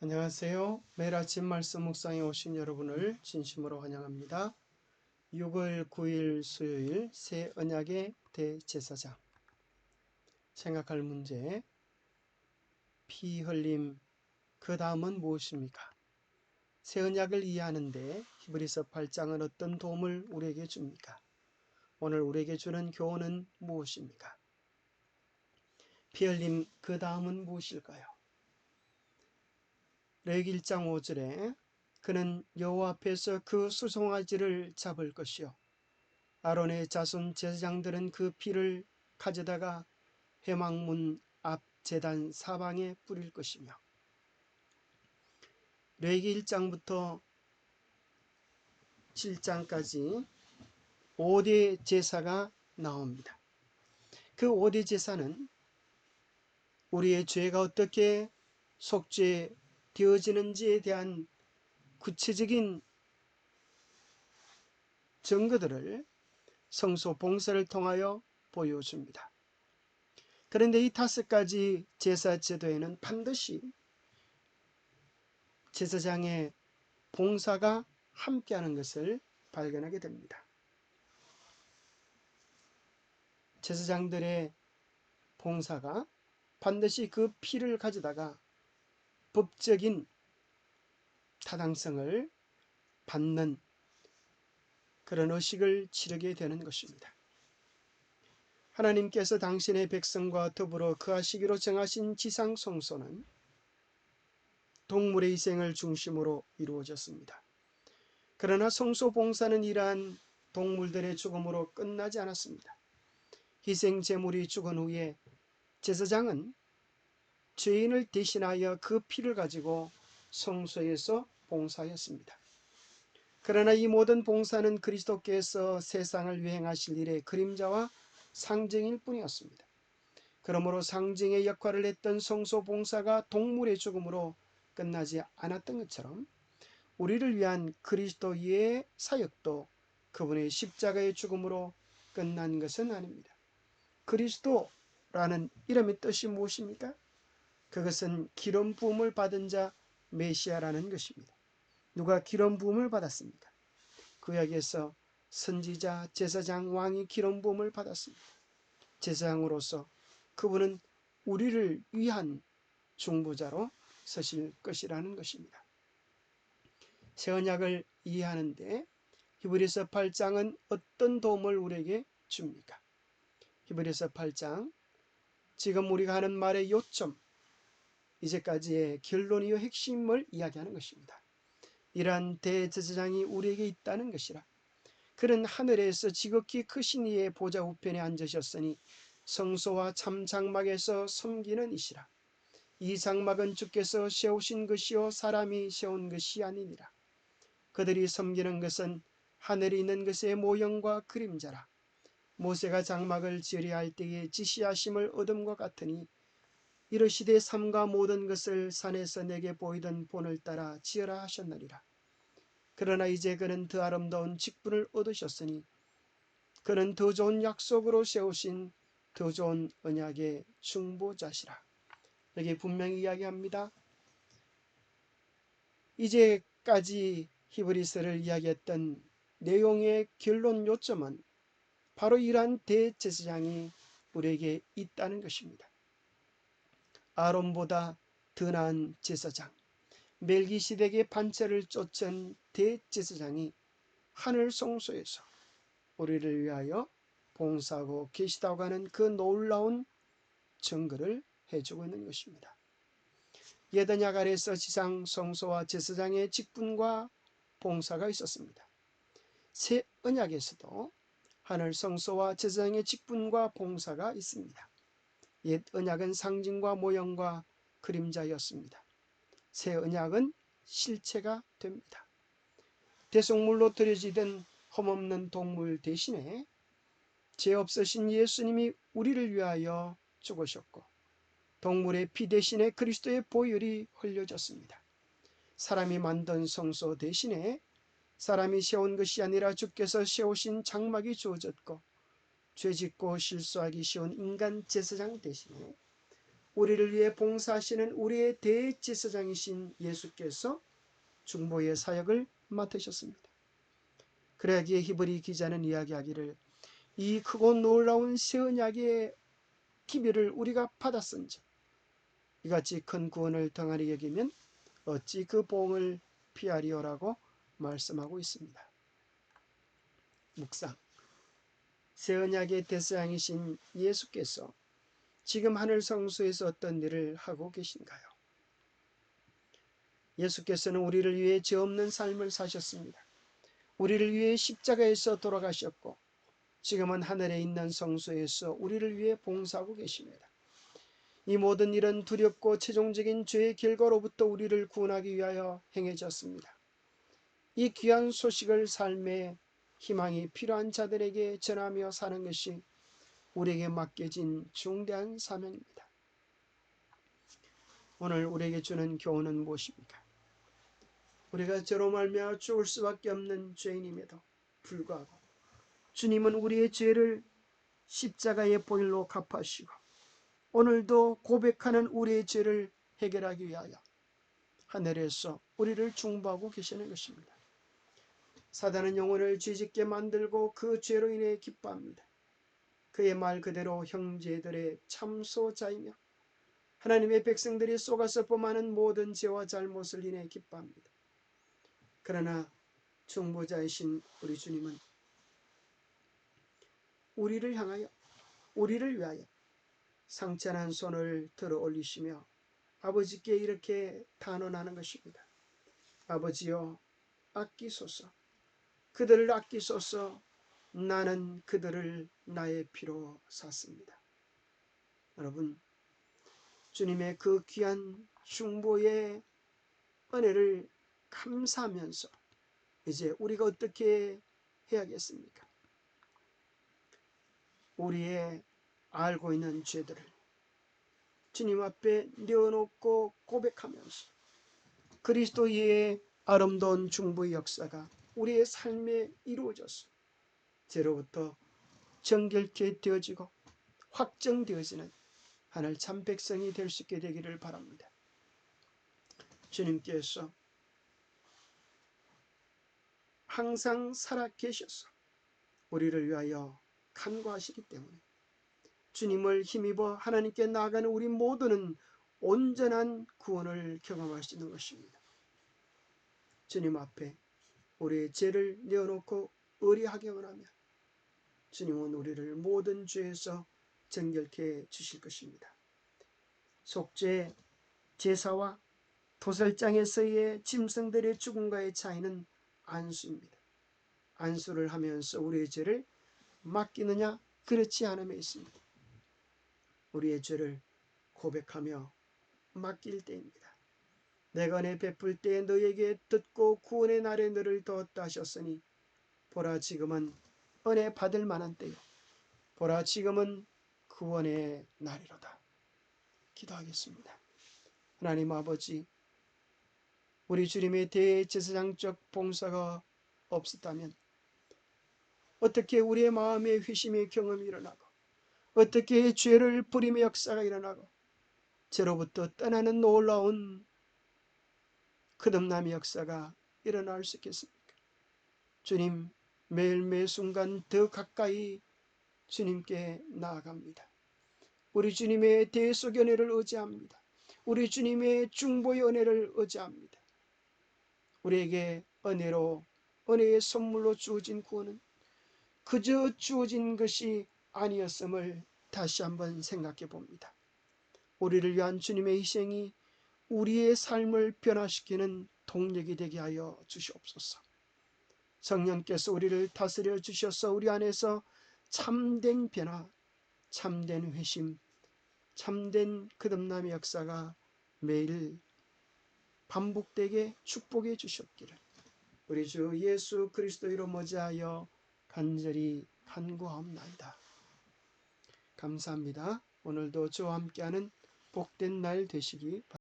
안녕하세요. 매일 아침 말씀 묵상에 오신 여러분을 진심으로 환영합니다. 6월 9일 수요일 새 언약의 대제사장. 생각할 문제. 피 흘림 그 다음은 무엇입니까? 새 언약을 이해하는데 히브리서 8장은 어떤 도움을 우리에게 줍니까? 오늘 우리에게 주는 교훈은 무엇입니까? 피 흘림 그 다음은 무엇일까요? 레위기 1장 5절에 그는 여호와 앞에서 그 수송아지를 잡을 것이요 아론의 자손 제사장들은 그 피를 가져다가 회막문 앞 제단 사방에 뿌릴 것이며, 레위기 1장부터 7장까지 5대 제사가 나옵니다. 그 5대 제사는 우리의 죄가 어떻게 속죄되어지는지에 대한 구체적인 증거들을 성소 봉사를 통하여 보여줍니다. 그런데 이 5가지 제사 제도에는 반드시 제사장의 봉사가 함께하는 것을 발견하게 됩니다. 제사장들의 봉사가 반드시 그 피를 가져다가 법적인 타당성을 받는 그런 의식을 치르게 되는 것입니다. 하나님께서 당신의 백성과 더불어 거하시기로 정하신 지상 성소는 동물의 희생을 중심으로 이루어졌습니다. 그러나 성소 봉사는 이러한 동물들의 죽음으로 끝나지 않았습니다. 희생 제물이 죽은 후에 제사장은 죄인을 대신하여 그 피를 가지고 성소에서 봉사하였습니다. 그러나 이 모든 봉사는 그리스도께서 세상을 유행하실 일의 그림자와 상징일 뿐이었습니다. 그러므로 상징의 역할을 했던 성소 봉사가 동물의 죽음으로 끝나지 않았던 것처럼 우리를 위한 그리스도의 사역도 그분의 십자가의 죽음으로 끝난 것은 아닙니다. 그리스도라는 이름의 뜻이 무엇입니까? 그것은 기름 부음을 받은 자 메시아라는 것입니다. 누가 기름 부음을 받았습니까? 구약에서 선지자, 제사장, 왕이 기름 부음을 받았습니다. 제사장으로서 그분은 우리를 위한 중보자로 서실 것이라는 것입니다. 새 언약을 이해하는데 히브리서 8장은 어떤 도움을 우리에게 줍니까? 히브리서 8장, 지금 우리가 하는 말의 요점, 이제까지의 결론이요 핵심을 이야기하는 것입니다. 이러한 대제사장이 우리에게 있다는 것이라. 그는 하늘에서 지극히 크신 이의 보좌 우편에 앉으셨으니 성소와 참 장막에서 섬기는 이시라. 이 장막은 주께서 세우신 것이요 사람이 세운 것이 아니니라. 그들이 섬기는 것은 하늘에 있는 것의 모형과 그림자라. 모세가 장막을 지으려 할 때에 지시하심을 얻음과 같으니 이르시되 삼가 모든 것을 산에서 내게 보이던 본을 따라 지으라 하셨느니라. 그러나 이제 그는 더 아름다운 직분을 얻으셨으니 그는 더 좋은 약속으로 세우신 더 좋은 언약의 중보자시라. 여기 분명히 이야기합니다. 이제까지 히브리서를 이야기했던 내용의 결론 요점은 바로 이러한 대제사장이 우리에게 있다는 것입니다. 아론보다 더 나은 제사장, 멜기시덱의 반차를 쫓은 대제사장이 하늘 성소에서 우리를 위하여 봉사하고 계시다고 하는 그 놀라운 증거를 해주고 있는 것입니다. 옛 언약 아래서 지상 성소와 제사장의 직분과 봉사가 있었습니다. 새 언약에서도 하늘 성소와 제사장의 직분과 봉사가 있습니다. 옛 언약은 상징과 모형과 그림자였습니다. 새 언약은 실체가 됩니다. 대속물로 드려지던 흠없는 동물 대신에 죄 없으신 예수님이 우리를 위하여 죽으셨고 동물의 피 대신에 그리스도의 보혈이 흘려졌습니다. 사람이 만든 성소 대신에 사람이 세운 것이 아니라 주께서 세우신 장막이 주어졌고 죄짓고 실수하기 쉬운 인간 제사장 대신에 우리를 위해 봉사하시는 우리의 대제사장이신 예수께서 중보의 사역을 맡으셨습니다. 그러기에 히브리 기자는 이야기하기를 이 크고 놀라운 새 언약의 기별을 우리가 받았은즉 이같이 큰 구원을 덩하리 여기면 어찌 그 보응을 피하리오라고 말씀하고 있습니다. 묵상. 새 언약의 대사장이신 예수께서 지금 하늘 성소에서 어떤 일을 하고 계신가요? 예수께서는 우리를 위해 죄 없는 삶을 사셨습니다. 우리를 위해 십자가에서 돌아가셨고 지금은 하늘에 있는 성소에서 우리를 위해 봉사하고 계십니다. 이 모든 일은 두렵고 최종적인 죄의 결과로부터 우리를 구원하기 위하여 행해졌습니다. 이 귀한 소식을 삶의 희망이 필요한 자들에게 전하며 사는 것이 우리에게 맡겨진 중대한 사명입니다. 오늘 우리에게 주는 교훈은 무엇입니까? 우리가 죄로 말미암아 죽을 수밖에 없는 죄인임에도 불구하고 주님은 우리의 죄를 십자가의 보혈로 갚으시고 오늘도 고백하는 우리의 죄를 해결하기 위하여 하늘에서 우리를 중보하고 계시는 것입니다. 사단은 영혼을 죄짓게 만들고 그 죄로 인해 기뻐합니다. 그의 말 그대로 형제들의 참소자이며 하나님의 백성들이 속아서 범하는 모든 죄와 잘못을 인해 기뻐합니다. 그러나 중보자이신 우리 주님은 우리를 향하여 우리를 위하여 상처난 손을 들어 올리시며 아버지께 이렇게 단언하는 것입니다. 아버지여 아끼소서. 그들을 아끼소서. 나는 그들을 나의 피로 샀습니다. 여러분, 주님의 그 귀한 중보의 은혜를 감사하면서 이제 우리가 어떻게 해야겠습니까? 우리의 알고 있는 죄들을 주님 앞에 내어놓고 고백하면서 그리스도의 아름다운 중보의 역사가 우리의 삶에 이루어져서 죄로부터 정결케 되어지고 확정되어지는 하늘 참 백성이 될 수 있게 되기를 바랍니다. 주님께서 항상 살아계셔서 우리를 위하여 간구하시기 때문에 주님을 힘입어 하나님께 나아가는 우리 모두는 온전한 구원을 경험할 수 있는 것입니다. 주님 앞에 우리의 죄를 내어놓고 의리하게 원하면 주님은 우리를 모든 죄에서 정결케 주실 것입니다. 속죄 제사와 도살장에서의 짐승들의 죽음과의 차이는 안수입니다. 안수를 하면서 우리의 죄를 맡기느냐 그렇지 않음에 있습니다. 우리의 죄를 고백하며 맡길 때입니다. 내가 내 베풀 때에 너에게 듣고 구원의 날에 너를 더웠다 하셨으니 보라 지금은 은혜 받을 만한 때요 보라 지금은 구원의 날이로다. 기도하겠습니다. 하나님 아버지, 우리 주님의 대제사장적 봉사가 없었다면 어떻게 우리의 마음에 회심의 경험이 일어나고 어떻게 죄를 부림의 역사가 일어나고 죄로부터 떠나는 놀라운 거듭남의 역사가 일어날 수 있겠습니까? 주님, 매일 매 순간 더 가까이 주님께 나아갑니다. 우리 주님의 대속 은혜를 의지합니다. 우리 주님의 중보의 은혜를 의지합니다. 우리에게 은혜로 은혜의 선물로 주어진 구원은 그저 주어진 것이 아니었음을 다시 한번 생각해 봅니다. 우리를 위한 주님의 희생이 우리의 삶을 변화시키는 동력이 되게 하여 주시옵소서. 성령께서 우리를 다스려 주셔서 우리 안에서 참된 변화, 참된 회심, 참된 거듭남의 역사가 매일 반복되게 축복해 주셨기를 우리 주 예수 그리스도로 머지하여 간절히 간구하옵나이다. 감사합니다. 오늘도 저와 함께하는 복된 날 되시기 바랍니다.